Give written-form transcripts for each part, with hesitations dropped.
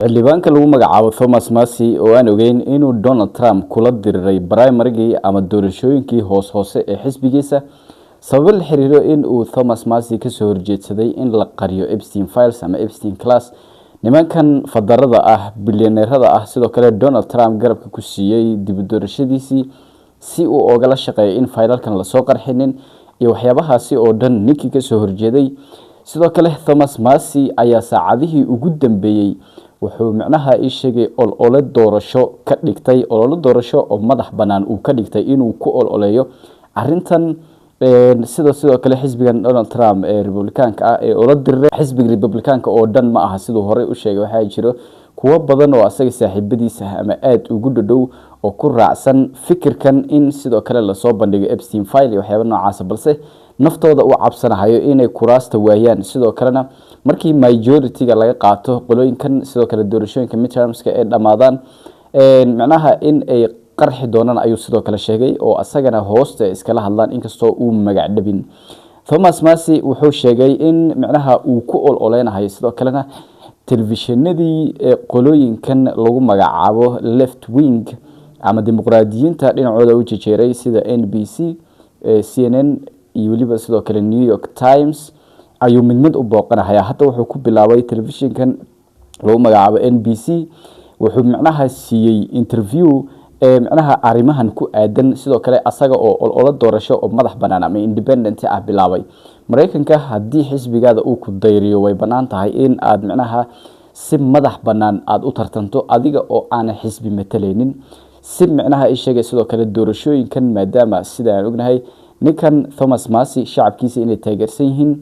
xildhibaanka lagu magacaabo Thomas Massey oo aan ogeyn inuu Donald Trump kula diriray primary ama doorashooyinkii hoose ee xisbigiisa sabab la xiriiro in uu Thomas Massey ka soo horjeedsaday in la qariyo Epstein files ama Epstein class nimankan fadarada ah bilyaneerada ah sidoo kale Donald Trump garabka ku siiyay dib doorashadiisii si uu ogala shaqeeyo in filekan la soo qarxinin iyo waxyaabahaasi oo dhan ninkii ka soo horjeeday sidoo kale Thomas Massey ayaa saacadihii ugu dambeeyay wuxuu macnaha ii sheegay olole doorasho ka dhigtay olole doorasho oo madax banaan uu ka dhigtay inuu ku ololeeyo arintan sidoo kale xisbigan Donald Trump ee Republicanka ah ee ula diray xisbiga Republicanka oo dhan ma aha sidoo hore u sheegay waxa jiro kuwa badan oo asaga saaxiibadiisa ama aad ugu dhow oo ku raacsan fikirkan in sidoo kale la soo bandhigo Epstein file iyo waxyaabo noocaas balse naftooda uu cabsanayo inay kuraasta waayaan sidoo kalena markii majority-ga laga qaato qolooyinkan sidoo kale doorashooyinka midtermska ee dhamaadaan macnaha in ay qarxi doonaan ayuu sidoo kale sheegay oo asagana hoosta iskala hadlaan inkastoo uu magac dhabin Thomas Massey wuxuu sheegay in macnaha uu ku ololeynayo sidoo kalena telefishinadii qolooyinkan lagu magacaabo left wing ama dimuqraadiyiinta dhinacooda u jejeeray sida NBC CNN iyo waliba sidoo kale New York Times ayuu mid u booqanayaa hadda wuxuu ku bilaabay telefishinkan lagu magacaabo NBC wuxuu macnaha siiyay interview macnaha arimahan ku aadan sidoo kale asaga oo olole doorasho oo madax banaan ama independent ah bilaabay Mareykanka hadii xisbigaada uu ku dayriyo way banaan tahay in aad macnaha si madax banaan aad u tartanto adiga oo aan xisbi meteleynin si macnaha ay sheegay sidoo kale doorashooyinkan maadaama sida aan ognahay ninkan Thomas Massey shacabkiisa inay taageersan yihiin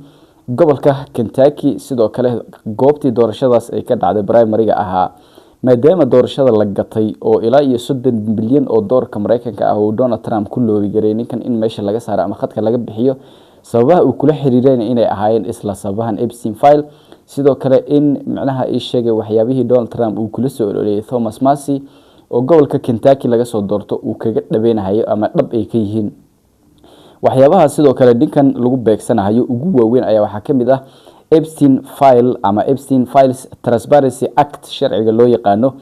gobolka Kentucky sidoo kale goobtii doorashadaas ay ka dhacday primary-ga ahaa maadaama doorashada la gatay oo ilaa iyo 30 bilyan oo doolarka Mareykanka ah oo Donald Trump ku loobi garay ninkan in meesha laga saaro ama khadka laga bixiyo sababaha uu kula xiriireen inay ahaayeen isla sababahan Epstein file sidoo kale in macnaha ay sheegay waxyaabihii Donald Trump uu kula soo ololeeyay Thomas Massey oo gobolka Kentucky laga soo doorto uu kaga dhabeynayo ama dhab ay ka yihiin waxyaabaha sidoo kale ninkan lagu beegsanayo ugu waaweyn ayaa waxa kamid ah Epstein file ama Epstein Files Transparency Act sharciga loo yaqaano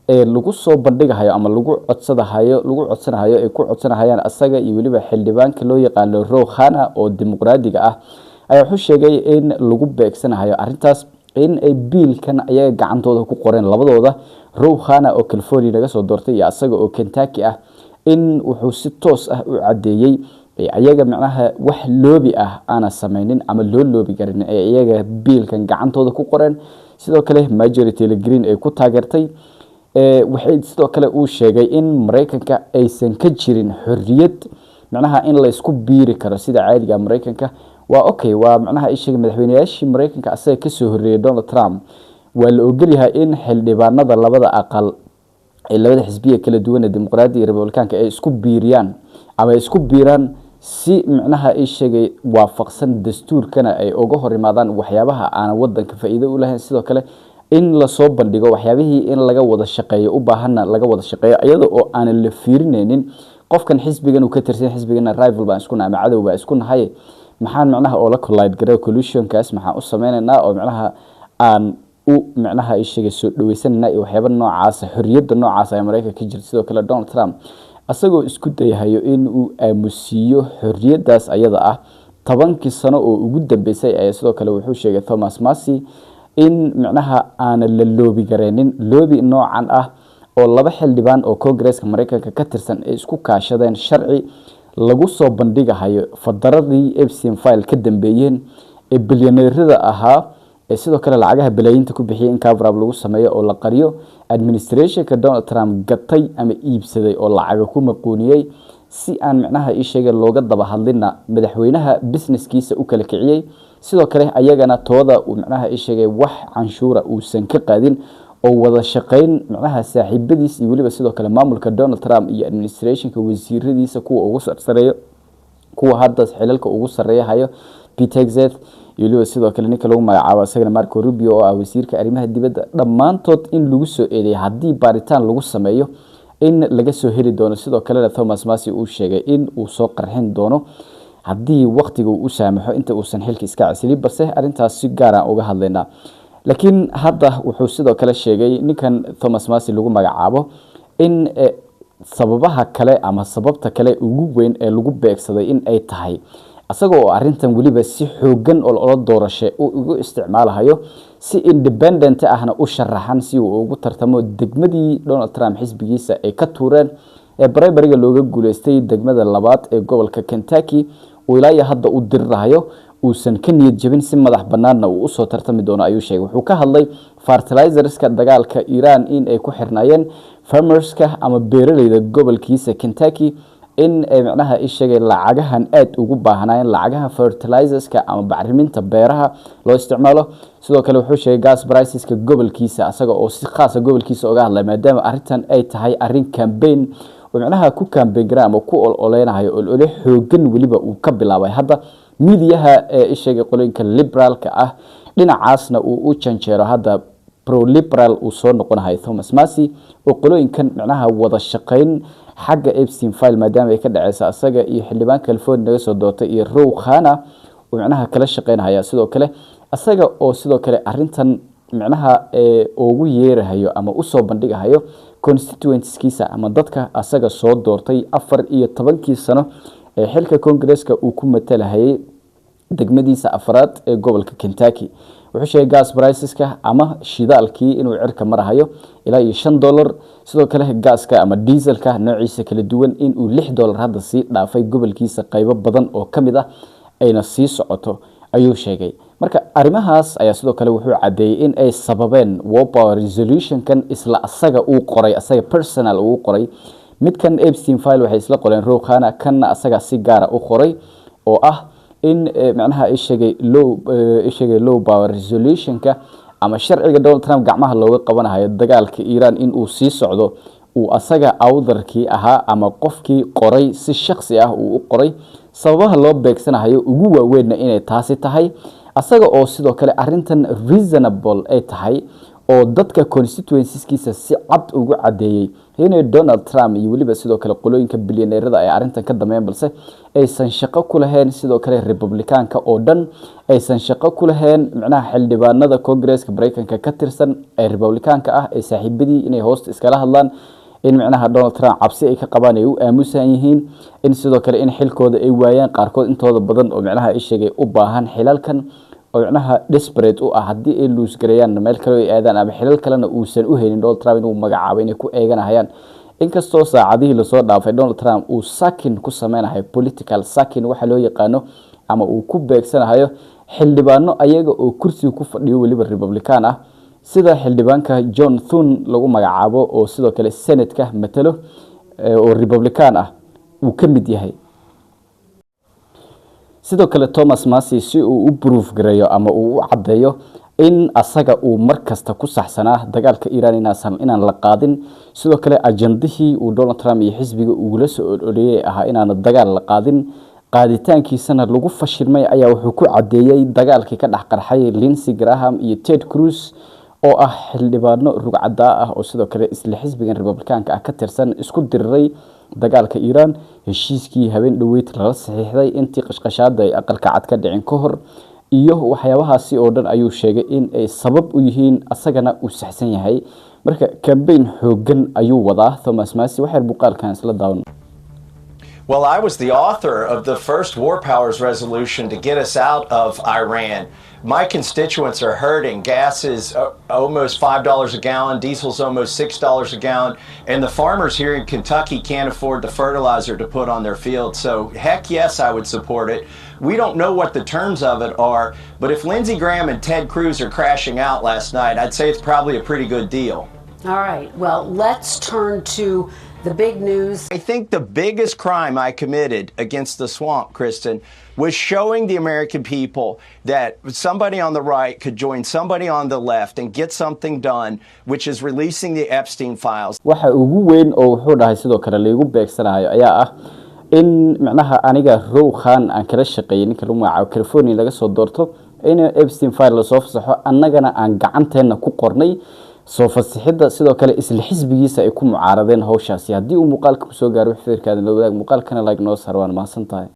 ee lagu soo bandhigayo ama lagu codsanayo ay ku codsanayaan asaga iyo waliba xildhibaanka loo yaqaano Hanad oo dimuqraadiga ah ayaa wuxuu sheegay in lagu beegsanayo arintaas in ay biilkan ayaga gacantooda ku qoreen labadooda Hanad oo California laga soo doortay iyo asaga oo Kentucky ah in wuxuu si toos ah u cadeeyay ayaga macnaha wax loobi ah ana sameeynin ama loo loobi garin ayaga biilkan gacantooda ku qoreen sidoo kale majority la green ay ku taageertay waxay sidoo kale uu sheegay in Mareykanka aysan ka jirin xorriyad macnaha in la isku biiri karo sida caadiga Mareykanka waa okay waa macnaha ay sheegay madaxweynayaashii Mareykanka asaga ka soo horreeyay Donald Trump waa la ogol yahay in xildhibaanada labada aqal ee labada xisbiye kala duwan ee dimuqraadiga iyo Republicanka ay isku biiriyaan ama isku biiraan si macnaha ay sheegay waafaqsan dastuurkana ay uga hor imaadaan waxyaabaha aan wadanka faa'iido u lahayn sidoo kale in la soo bandhigo waxyaabihii in laga wada shaqeeyo u baahana laga wada shaqeeyo iyada oo aan la fiirineynin qofkan xisbigan uu ka tirsan xisbigana rival baan isku nahay cadow baan isku nahay maxaan macnaha oo la collide garay collusion-kaas maxaan u sameeynaa oo macnaha aan u macnaha ay sheegay soo dhaweysanayna iyo waxyaabo noocaas xorriyada noocaas ay Mareykanka ka jirto sidoo kale Donald Trump asagoo isku dayahayo in uu aamusiyo xorriyadaas ayada ah 10 sano oo ugu dambeysay ay sidoo kale wuxuu sheegay Thomas Massey in macnaha aan la loobi gareenin loobi noocan ah oo laba xildhibaan oo Congress-ka Mareykanka ka tirsan ay isku kaashadeen sharci lagu soo bandhigayo fadaradii Epstein file ka dambeeyeen ee bilyaneerada ahaa sidoo kale lacagaha bilaayinta ku bixiyay in cover up lagu sameeyo oo la qariyo administration-ka Donald Trump gatay ama iibsaday oo lacaga ku maqooniyay si aan macnaha ii sheegay looga daba hadlina madaxweynaha businesskiisa u kala kiciyay sidoo kale ayagana tooda uu macnaha ii sheegay wax canshuura uu san ka qaadin oo wada shaqeyn macnaha saaxiibadiis iyo waliba sidoo kale maamulka Donald Trump iyo administration-ka wasiiradiisa kuwa ugu sarreeyo kuwa hadda xilalka ugu sareeyahayo DEGDEG iyo waliba sidoo kale ninka lagu magacaabo asagana Marco Rubio oo ah wasiirka arrimaha dibadda dhamaantood in lagu soo eedeeyay hadii baaritaan lagu sameeyo in laga soo heli doono sidoo kale Thomas Massey uu sheegay in uu soo qarxin doono hadii waqtiga uu saamaxo inta uusan xilka iska casilin balse arintaas si gaar ah uga hadlayna laakiin hadda wuxuu sidoo kale sheegay ninkan Thomas Massie lagu magacaabo in sababaha kale ama sababta kale ugu weyn ee lagu beegsaday in ay tahay asagoo arintan waliba si xoogan oo doorasho uu ugu isticmaalayo si independent ahna u sharaxan si uu ugu tartamo degmadii Donald Trump xisbigiisa ay ka tuureen ee bareebariga looga guuleystay degmada labaad ee gobolka Kentucky oo ilaa hadda u dirrahayo uusan ka niyad jabin si madax banaanna uu soo tartami doono ayuu sheegay wuxuu ka hadlay fertilizerska dagaalka Iran in ay ku xirnaayeen farmerska ama beeraleyda gobolkiisa Kentucky in ay macnaha sheegay lacagahan aad ugu baahanayeen lacagaha fertilizerska ama bacriminta beeraha loo isticmaalo sidoo kale wuxuu sheegay gas priceska gobolkiisa asaga oo si khaas ah gobolkiisa uga hadlay maadaama arintan ay tahay arin campaign oo macnaha ku campaign gram oo ku ololeynayo olole xoogan waliba uu ka bilaabay hadda midiyaha sheegay qolooyinka liberalka ah dhinacaasna uu u janjeero hadda pro liberal uu soo noqonahay Thomas Massie oo qolooyinkan macnaha wada shaqeyn xagga Epstein file maadaama ay ka dhacaysa asaga iyo xildhibaan California naga soo doortay iyo Row Khana oo macnaha kala shaqeynaya sidoo kale asaga oo sidoo kale arintan macnaha ugu yeerahayo ama u soo bandhigayo constituencies-kiisa ama dadka asaga soo doortay 14 sano ee xilka Congress-ka uu ku matalahayay degmadiisa afraad ee gobolka Kentucky wuxuu sheegay gas priceska ama shidaalkii inuu cirka marahayo ilaa $5 sidoo kale gaaska ama dieselka noociisa kala duwan in uu $6 hadda sii dhaafay gobolkiisa qaybo badan oo kamid ah ayna sii socoto ayuu sheegay marka arimahaas ayaa sidoo kale wuxuu cadeeyay in ay sababeen war power resolution kan isla asaga uu qoray asaga personal uu qoray midkan Epstein file waxay isla qoleen Row Khana kana asaga si gaar ah u qoray oo ah in macnaha sheegay low power resolution ka ama sharciga Donald Trump gacmaha looga qabanayo dagaalka Iran in uu sii socdo uu asaga awdarkii ahaa ama qofkii qoray si shakhsi ah uu u qoray sababaha loo beegsanayo ugu waaweyn inay taasi tahay asaga oo sidoo kale arintan reasonable ay tahay oo dadka constituencies-kiisa si cad ugu cadeeyay inay Donald Trump iyo waliba sidoo kale qolooyinka billionaire-da ay arintan ka dambeeyeen balse aysan shaqo ku lahayn sidoo kale Republican-ka oo dhan aysan shaqo ku lahayn macnaha xildhibaanada Congress-ka Mareykanka ka tirsan ee Republican-ka ah ee saaxiibadii inay hoosta iskala hadlaan in macnaha Donald Trump cabsi ay ka qabaan ay u aamusan yihiin in sidoo kale in xilkooda ay waayaan qaarkood intooda badan oo macnaha sheegay u baahan xilalkan oo macnaha desperate u ah hadii ay loos gareeyaan meel kale ay aadaan ama xilal kalena uusan u helin Donald Trump inuu magacaabo inay ku eeganayaan inkastoo saacadihii la soo dhaafay Donald Trump uu sakin ku sameeyay political sakin waxa loo yaqaano ama uu ku beegsanayo xildhibaano ayaga oo kursi ku fadhiyo waliba Republican ah sida xildhibaanka John Thune lagu magacaabo oo sidoo kale Senate-ka matalo oo Republican ah uu ka mid yahay sidoo kale Thomas Massie si uu u proof gareeyo ama uu u cadeeyo in asaga uu markasta ku saxsanaa dagaalka Iran inaan la qaadin sidoo kale ajandihii uu Donald Trump iyo xisbiga uu la soo ororiyay ahaa inaan dagaal la qaadin qaaditaankiisana lagu fashilmay ayaa wuxuu ku cadeeyay dagaalkii ka dhax qarxay Lindsey Graham iyo Ted Cruz oo ah xildhibaano rugcada ah oo sidoo kale isla xisbigan Republican-ka ah ka tirsan isku diriray dagaalka Iran heshiiskii habeen dhaweyd la saxiixday intii qashqashaada ay aqalka cad ka dhicin ka hor iyo waxyaabahaasi oo dhan ayuu sheegay in ay sabab u yihiin asagana uu saxsan yahay marka campaign xoogan ayuu wadaa Thomas Massie waxa buqaalkan isla daawan. Well, I was the author of the first war powers resolution to get us out of Iran. My constituents are hurting. Gas is almost $5 a gallon, diesel's almost $6 a gallon, and the farmers here in Kentucky can't afford the fertilizer to put on their fields. So heck yes, I would support it. We don't know what the terms of it are, but if Lindsey Graham and Ted Cruz are crashing out last night, I'd say it's probably a pretty good deal. All right, well, let's turn to the big news. I think the biggest crime I committed against the swamp, Kristen, was showing the American people that somebody on the right could join somebody on the left and get something done, which is releasing the Epstein files. waxa ugu weyn oo wuxuu dhahay sidoo kale lagu beegsanayo ayaa ah in macnaha aniga Row Khan aan kala shaqeeyay ninka lagu magacaabo California laga soo doorto in Epstein file la soo fasaxo annagana aan gacanteena ku qornay soo fasaxida sidoo kale isla xisbigiisa ay ku mucaaradeen hawshaasi hadii uu muuqaalka soo gaaro fikirkaada la wadaag muuqaalkana like noo sarwaan ma santahay.